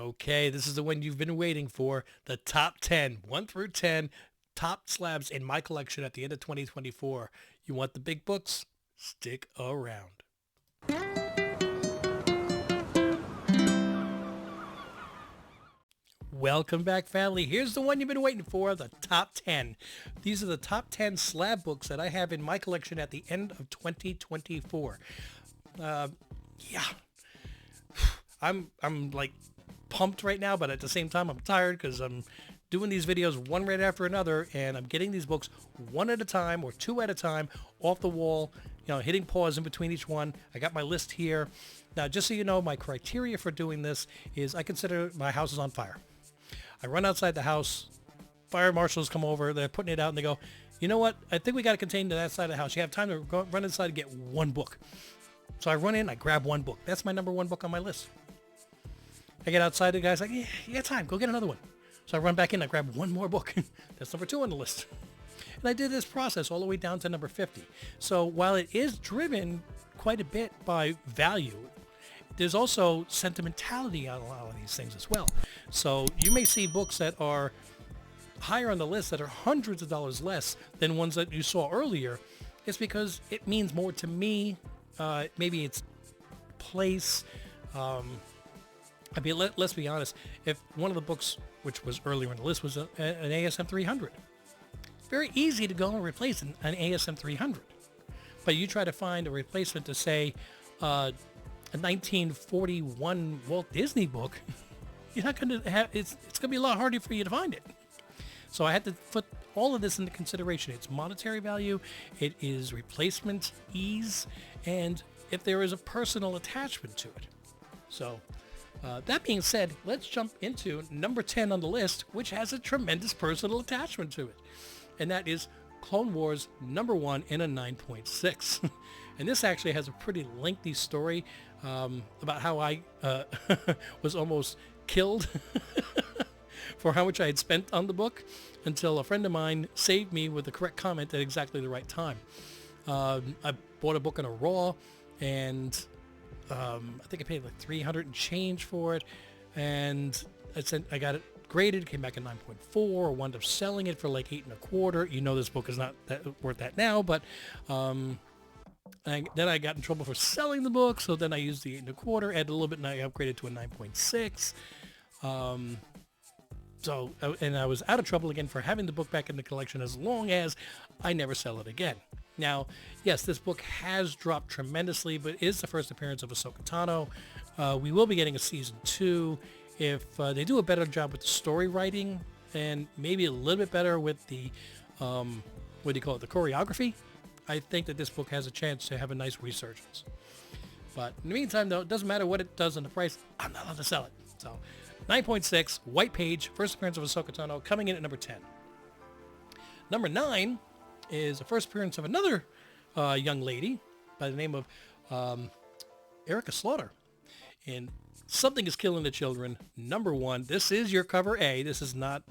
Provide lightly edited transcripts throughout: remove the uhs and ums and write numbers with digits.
Okay, this is the one you've been waiting for. The top 10, 1 through 10, top slabs in my collection at the end of 2024. You want the big books? Stick around. Welcome back, family. Here's the one you've been waiting for, the top 10. These are the top 10 slab books that I have in my collection at the end of 2024. Yeah. I'm like pumped right now, but at the same time I'm tired because I'm doing these videos one right after another, and I'm getting these books one at a time or two at a time off the wall, hitting pause in between each one. I got my list here. Now, just so you know, my criteria for doing this is I consider my house is on fire. I run outside the house, fire marshals come over, they're putting it out, and they go, you know what, I think we got to contain to that side of the house. You have time to run inside and get one book. So I run in, I grab one book. That's my number one book on my list. I get outside, the guy's like, yeah, you got time, go get another one. So I run back in, I grab one more book. That's number 2 on the list. And I did this process all the way down to number 50. So while it is driven quite a bit by value, there's also sentimentality on a lot of these things as well. So you may see books that are higher on the list that are hundreds of dollars less than ones that you saw earlier. It's because it means more to me. Maybe it's place. Let's be honest. If one of the books, which was earlier on the list, was an ASM 300, it's very easy to go and replace an ASM 300. But you try to find a replacement to, say, a 1941 Walt Disney book, you're not going to have, it's going to be a lot harder for you to find it. So I had to put all of this into consideration. It's monetary value, it is replacement ease, and if there is a personal attachment to it. So that being said, let's jump into number 10 on the list, which has a tremendous personal attachment to it. And that is Clone Wars number 1 in a 9.6. And this actually has a pretty lengthy story about how I was almost killed for how much I had spent on the book until a friend of mine saved me with the correct comment at exactly the right time. I bought a book on a raw, and I think I paid like 300 and change for it, and I got it graded, came back at 9.4, wound up selling it for like 8.25. You know this book is not worth that now, but then I got in trouble for selling the book, so then I used the 8.25, added a little bit, and I upgraded to a 9.6. And I was out of trouble again for having the book back in the collection as long as I never sell it again. Now, yes, this book has dropped tremendously, but it is the first appearance of Ahsoka Tano. We will be getting a season 2 if they do a better job with the story writing and maybe a little bit better with the, the choreography. I think that this book has a chance to have a nice resurgence. But in the meantime, though, it doesn't matter what it does on the price. I'm not allowed to sell it. So 9.6, white page, first appearance of Ahsoka Tano, coming in at number 10. Number 9 is the first appearance of another young lady by the name of Erica Slaughter in Something is Killing the Children, number 1. This is your cover A. This is not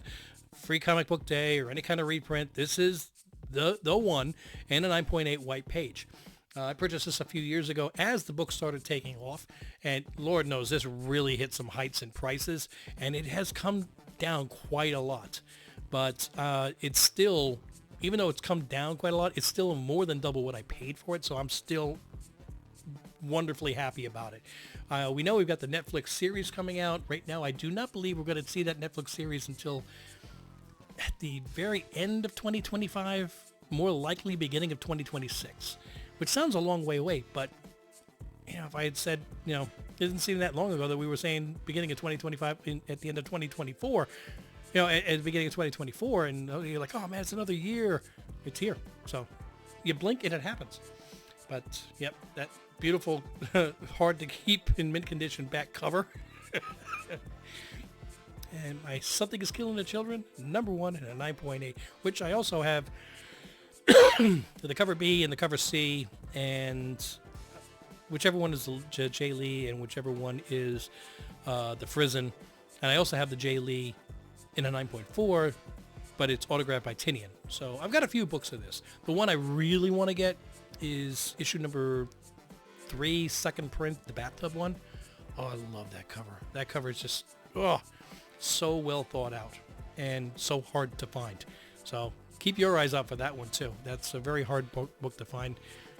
Free Comic Book Day or any kind of reprint. This is the one, and a 9.8 white page. I purchased this a few years ago as the book started taking off, and Lord knows this really hit some heights in prices, and it has come down quite a lot. But it's still, even though it's come down quite a lot, it's still more than double what I paid for it, so I'm still wonderfully happy about it. We know we've got the Netflix series coming out. Right now, I do not believe we're going to see that Netflix series until at the very end of 2025, more likely beginning of 2026, which sounds a long way away. But, if I had said, it didn't seem that long ago that we were saying beginning of 2025 at the end of 2024, at the beginning of 2024, and you're like, oh man, it's another year. It's here. So you blink and it happens. But, yep, that beautiful, hard to keep in mint condition back cover. And my Something is Killing the Children, number 1 and a 9.8, which I also have the cover B and the cover C, and whichever one is the Jay Lee and whichever one is the Frizen. And I also have the Jay Lee in a 9.4, but it's autographed by Tinian. So I've got a few books of this. The one I really want to get is issue number 3, second print, the bathtub one. Oh, I love that cover. That cover is just oh, so well thought out and so hard to find. So keep your eyes out for that one too. That's a very hard book to find,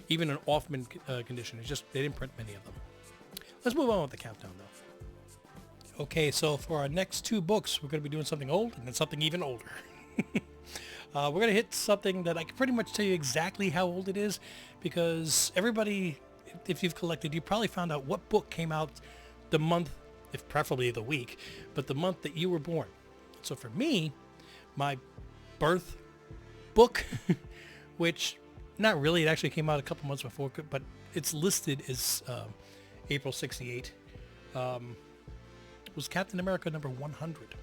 even in off-mint condition. It's just they didn't print many of them. Let's move on with the countdown though. Okay, so for our next two books, we're going to be doing something old and then something even older. We're going to hit something that I can pretty much tell you exactly how old it is, because everybody, if you've collected, you probably found out what book came out the month, if preferably the week, but the month that you were born. So for me, my birth book, which not really, it actually came out a couple months before, but it's listed as April 68, was Captain America number 100.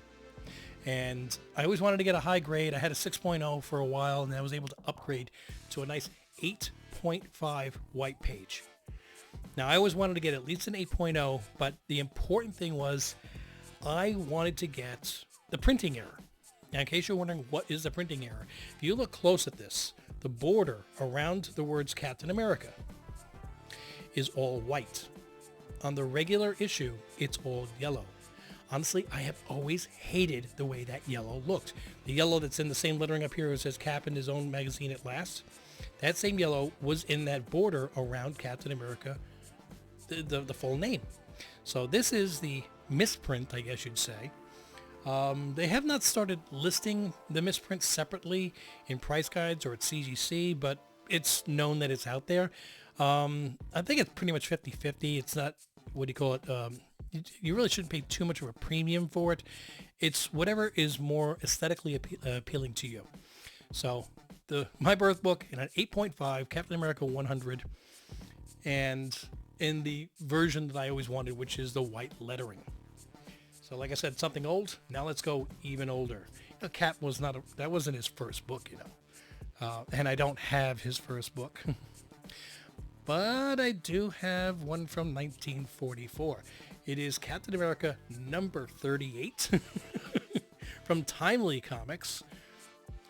And I always wanted to get a high grade. I had a 6.0 for a while, and I was able to upgrade to a nice 8.5 white page. Now, I always wanted to get at least an 8.0, but the important thing was I wanted to get the printing error. Now, in case you're wondering what is the printing error, if you look close at this, the border around the words Captain America is all white. On the regular issue, it's all yellow. Honestly, I have always hated the way that yellow looked. The yellow that's in the same lettering up here that says Cap in his own magazine at last, that same yellow was in that border around Captain America, the full name. So this is the misprint, I guess you'd say. They have not started listing the misprint separately in price guides or at CGC, but it's known that it's out there. I think it's pretty much 50-50. It's not, what do you call it? You really shouldn't pay too much of a premium for it. It's whatever is more aesthetically appealing to you. So my birth book in an 8.5, Captain America 100, and in the version that I always wanted, which is the white lettering. So like I said, something old. Now let's go even older. Cap was that wasn't his first book, and I don't have his first book. But I do have one from 1944. It is Captain America number 38 from Timely Comics.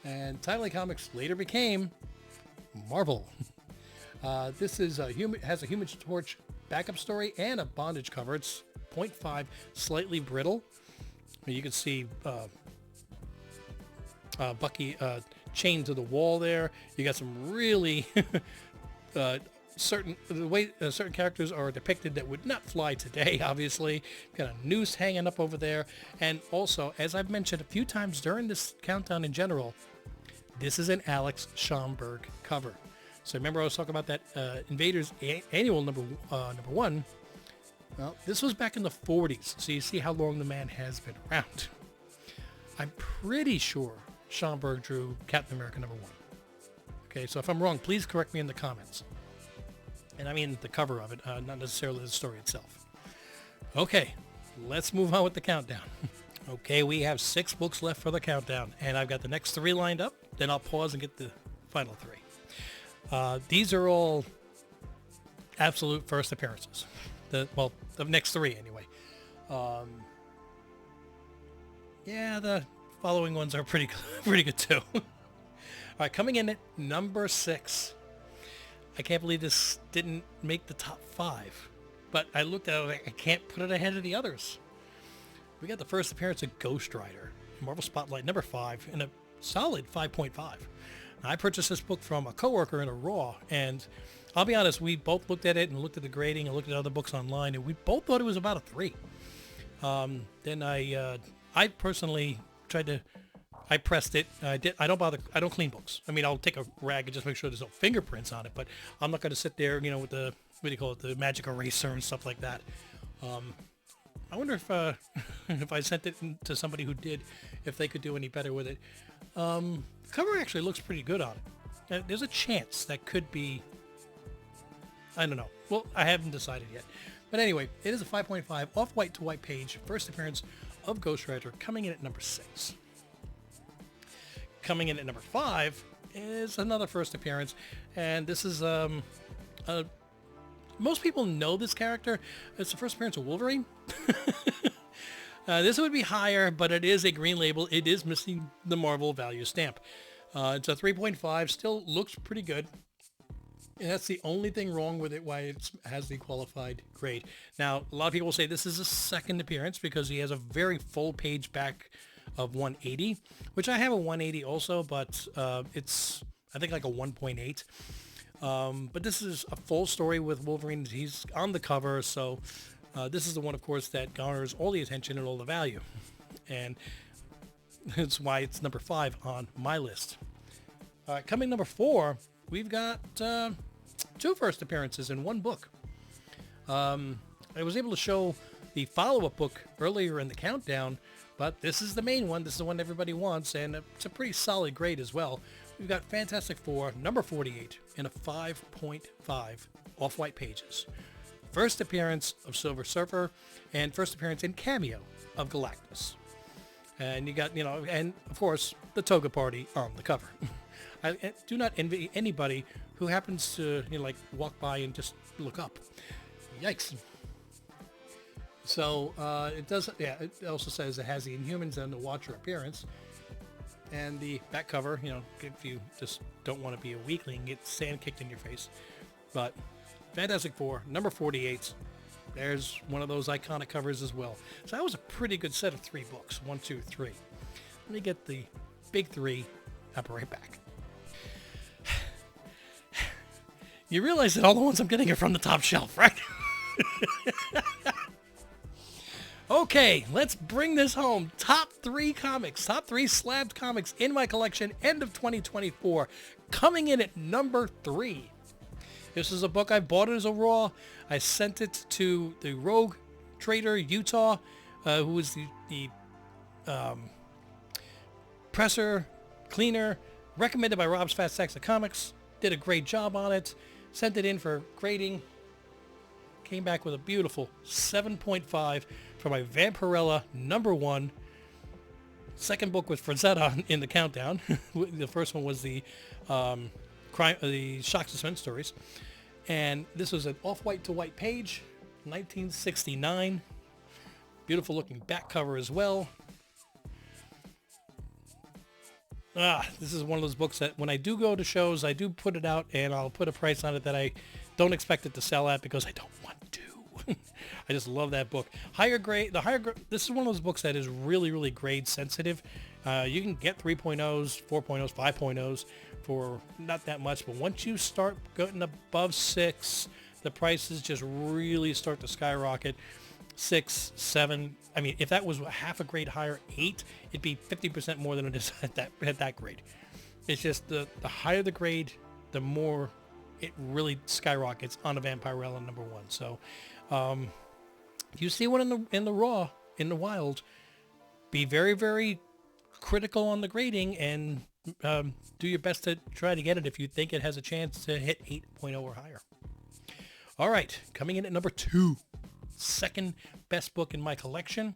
And Timely Comics later became Marvel. This is has a Human Torch backup story and a bondage cover. It's 0.5, slightly brittle. You can see Bucky chained to the wall there. You got some really certain characters are depicted that would not fly today, obviously. Got a noose hanging up over there. And also, as I've mentioned a few times during this countdown in general, this is an Alex Schomburg cover. So remember I was talking about that Invaders annual number one? Well, this was back in the 40s, so you see how long the man has been around. I'm pretty sure Schomburg drew Captain America number 1. Okay, so if I'm wrong, please correct me in the comments. And I mean the cover of it, not necessarily the story itself. Okay, let's move on with the countdown. Okay, we have 6 books left for the countdown, and I've got the next 3 lined up. Then I'll pause and get the final 3. These are all absolute first appearances. The next 3 anyway. Yeah, the following ones are pretty good too. All right, coming in at number 6. I can't believe this didn't make the top 5, but I looked at it, I can't put it ahead of the others. We got the first appearance of Ghost Rider, Marvel Spotlight number 5, in a solid 5.5. I purchased this book from a coworker in a Raw, and I'll be honest, we both looked at it and looked at the grading and looked at other books online, and we both thought it was about a 3. Then I personally tried to, I pressed it. I don't clean books. I mean, I'll take a rag and just make sure there's no fingerprints on it, but I'm not going to sit there, with the, the magic eraser and stuff like that. I wonder if if I sent it to somebody who did, if they could do any better with it. The cover actually looks pretty good on it. There's a chance that could be, I don't know. Well, I haven't decided yet. But anyway, it is a 5.5 off-white to white page, first appearance of Ghost Rider, coming in at number 6. Coming in at number 5 is another first appearance, and this is most people know this character. It's the first appearance of Wolverine. This would be higher, but it is a green label. It is missing the Marvel value stamp. It's a 3.5, still looks pretty good. And that's the only thing wrong with it, why it has the qualified grade. Now, a lot of people say this is a second appearance because he has a very full page back of 180, which I have a 180 also, but it's, I think, like a 1.8. But this is a full story with Wolverine. He's on the cover, so this is the one, of course, that garners all the attention and all the value. And that's why it's number 5 on my list. All right, coming number 4, we've got 2 first appearances in one book. I was able to show the follow-up book earlier in the countdown, but this is the main one. This is the one everybody wants, and it's a pretty solid grade as well. We've got Fantastic Four, number 48, in a 5.5 off-white pages. First appearance of Silver Surfer, and first appearance in cameo of Galactus. And you got, and of course, the toga party on the cover. I do not envy anybody who happens to, walk by and just look up. Yikes. So it does, it also says it has the Inhumans and the Watcher appearance. And the back cover, if you just don't want to be a weakling, get sand kicked in your face. But Fantastic Four, number 48. There's one of those iconic covers as well. So that was a pretty good set of 3 books. 1, 2, 3. Let me get the big 3. I'll be right back. You realize that all the ones I'm getting are from the top shelf, right? Okay, let's bring this home. Top 3 comics, top 3 slabbed comics in my collection, end of 2024. Coming in at number 3. This is a book. I bought it as a raw. I sent it to the Rogue Trader, Utah, who was the presser, cleaner, recommended by Rob's Fast Stacks of Comics. Did a great job on it. Sent it in for grading. Came back with a beautiful 7.5 for my Vampirella number 1. Second book was Frazetta in the countdown. The first one was the Shock Suspense stories. And this was an off-white to white page, 1969. Beautiful looking back cover as well. This is one of those books that when I do go to shows, I do put it out and I'll put a price on it that I don't expect it to sell at because I don't want to. I just love that book. This is one of those books that is really, really grade sensitive. You can get 3.0s, 4.0s, 5.0s for not that much, but once you start getting above 6, the prices just really start to skyrocket. 6, 7. I mean, if that was half a grade higher, 8, it'd be 50% more than it is at that grade. It's just the higher the grade, the more it really skyrockets on a Vampirella number 1. So, if you see one in the raw, in the wild, be very, very critical on the grading and do your best to try to get it if you think it has a chance to hit 8.0 or higher. All right, coming in at number 2. Second best book in my collection.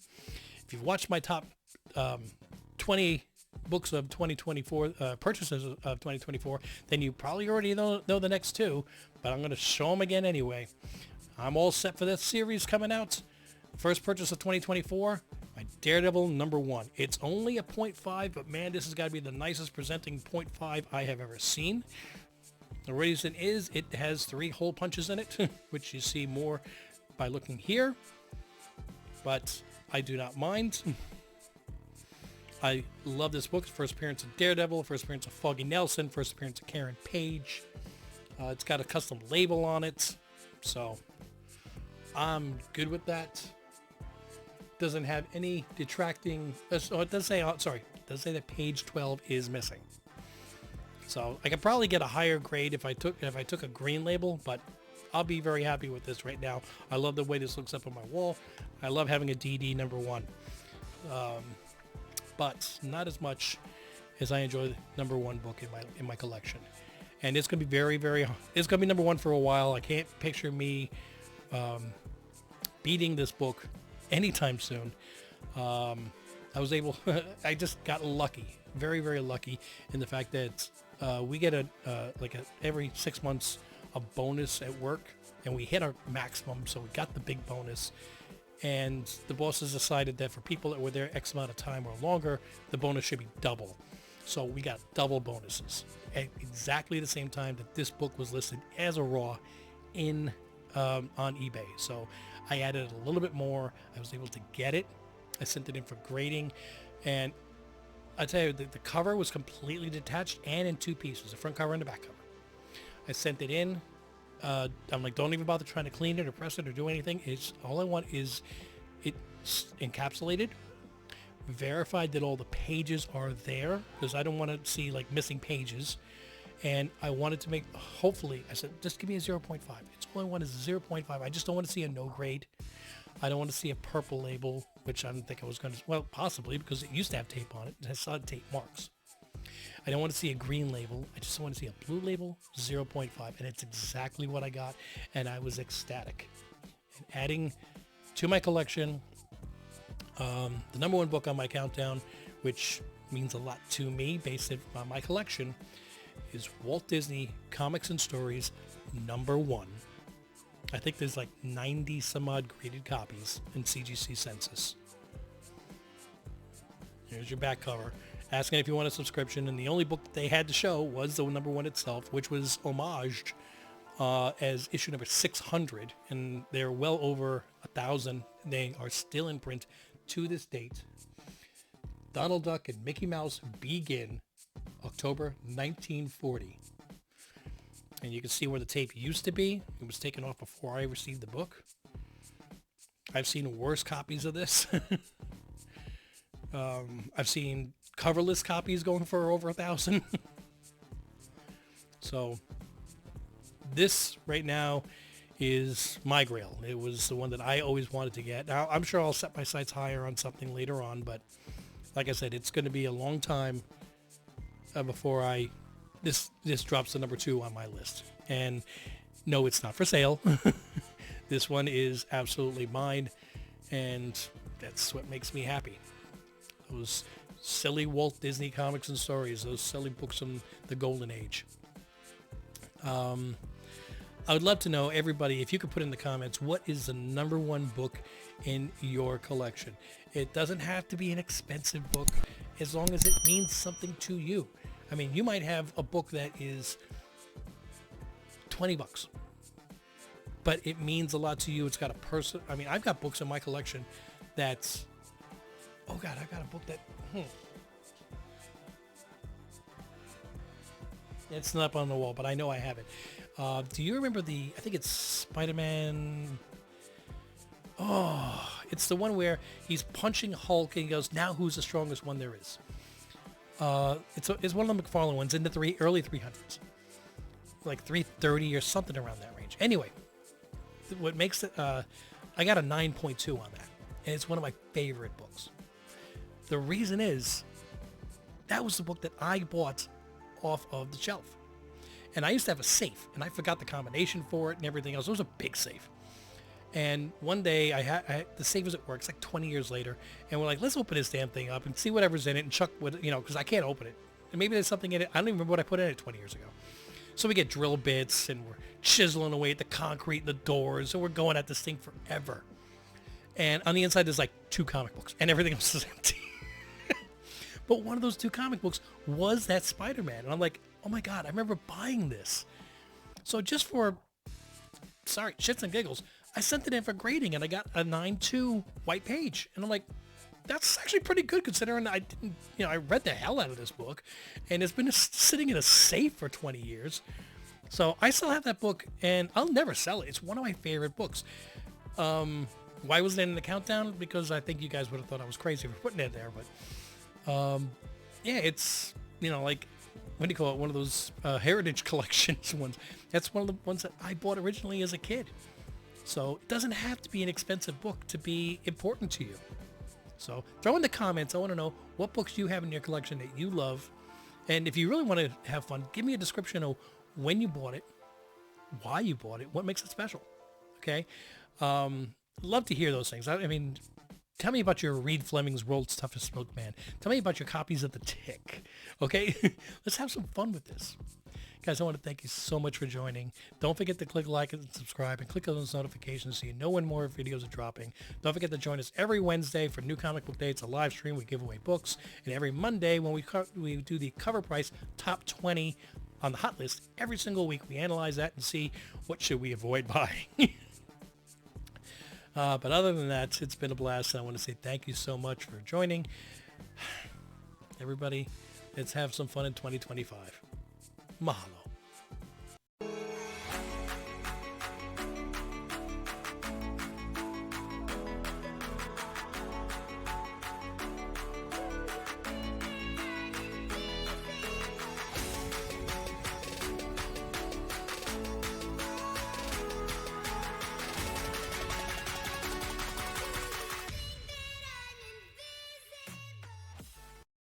If you've watched my top 20 books of 2024, purchases of 2024, then you probably already know the next 2, but I'm going to show them again anyway. I'm all set for this series coming out. First purchase of 2024, my Daredevil number 1. It's only a 0.5, but man, this has got to be the nicest presenting 0.5 I have ever seen. The reason is it has 3 hole punches in it, which you see more by looking here, but I do not mind. I love this book. First appearance of Daredevil, first appearance of Foggy Nelson, first appearance of Karen Page. It's got a custom label on it, so I'm good with that. Doesn't have any detracting. It does say, it does say that page 12 is missing. So I could probably get a higher grade if I took a green label, but I'll be very happy with this right now. I love the way this looks up on my wall. I love having a DD number 1. But not as much as I enjoy the number 1 book in my collection. And it's going to be very, very, it's going to be number 1 for a while. I can't picture me beating this book anytime soon. I just got lucky, very, very lucky in the fact that we get every 6 months a bonus at work, and we hit our maximum, so we got the big bonus. And the bosses decided that for people that were there X amount of time or longer, the bonus should be double. So we got double bonuses at exactly the same time that this book was listed as a raw in on eBay. So I added a little bit more. I was able to get it. I sent it in for grading, and I tell you, the cover was completely detached and in two pieces, the front cover and the back cover. I sent it in. I'm like, don't even bother trying to clean it or press it or do anything. It's all I want is it encapsulated, verified that all the pages are there, because I don't want to see like missing pages. And I wanted to make, hopefully, I said, just give me a 0.5. It's all I want is 0.5. I just don't want to see a no grade. I don't want to see a purple label, which I didn't think I was going to, well, possibly, because it used to have tape on it. It has solid tape marks. I don't want to see a green label. I just want to see a blue label, 0.5. And it's exactly what I got. And I was ecstatic. And adding to my collection, the number one book on my countdown, which means a lot to me based on my collection, is Walt Disney Comics and Stories #1. I think there's like 90 some odd graded copies in CGC Census. Here's your back cover, asking if you want a subscription, and the only book that they had to show was the #1 itself, which was homaged as issue number 600, and they're well over 1,000. They are still in print to this date. Donald Duck and Mickey Mouse begin October 1940. And you can see where the tape used to be. It was taken off before I received the book. I've seen worse copies of this. I've seen coverless copies going for over 1,000. So this right now is my grail. It was the one that I always wanted to get. Now, I'm sure I'll set my sights higher on something later on, but like I said, it's going to be a long time before this drops to #2 on my list. And no, it's not for sale. This one is absolutely mine, and that's what makes me happy. Those silly Walt Disney comics and stories, those silly books from the golden age. I would love to know, everybody, if you could put in the comments, what is the #1 book in your collection? It doesn't have to be an expensive book, as long as it means something to you. I mean, you might have a book that is $20, but it means a lot to you. It's got a person. I mean, I've got books in my collection that's, oh God, I got a book that, it's not up on the wall, but I know I have it. Do you remember I think it's Spider-Man. Oh, it's the one where he's punching Hulk and he goes, now who's the strongest one there is? It's one of the McFarlane ones in the early 300s. Like 330 or something around that range. Anyway, what makes it, I got a 9.2 on that. And it's one of my favorite books. The reason is, that was the book that I bought off of the shelf. And I used to have a safe, and I forgot the combination for it and everything else. It was a big safe. And one day, the safe was at work. It's like 20 years later. And we're like, let's open this damn thing up and see whatever's in it. And Chuck would, because I can't open it. And maybe there's something in it. I don't even remember what I put in it 20 years ago. So we get drill bits, and we're chiseling away at the concrete and the doors. And we're going at this thing forever. And on the inside, there's like 2 comic books. And everything else is empty. But one of those 2 comic books was that Spider-Man. And I'm like, oh my God, I remember buying this. So just for, shits and giggles, I sent it in for grading, and I got a 9.2 white page. And I'm like, that's actually pretty good considering I didn't, I read the hell out of this book, and it's been sitting in a safe for 20 years. So I still have that book, and I'll never sell it. It's one of my favorite books. Why wasn't it in the countdown? Because I think you guys would have thought I was crazy for putting it there. But yeah, it's, like, what do you call it? One of those Heritage Collections ones. That's one of the ones that I bought originally as a kid. So it doesn't have to be an expensive book to be important to you. So throw in the comments. I want to know what books you have in your collection that you love. And if you really want to have fun, give me a description of when you bought it, why you bought it, what makes it special. Okay? Love to hear those things. I mean, tell me about your Reed Fleming's World's Toughest Milkman. Tell me about your copies of The Tick. Okay? Let's have some fun with this. Guys, I want to thank you so much for joining. Don't forget to click like and subscribe and click on those notifications so you know when more videos are dropping. Don't forget to join us every Wednesday for New Comic Book Day. It's a live stream. We give away books. And every Monday when we do the cover price top 20 on the hot list, every single week we analyze that and see what should we avoid buying. But other than that, it's been a blast. And I want to say thank you so much for joining. Everybody, let's have some fun in 2025. Mahalo.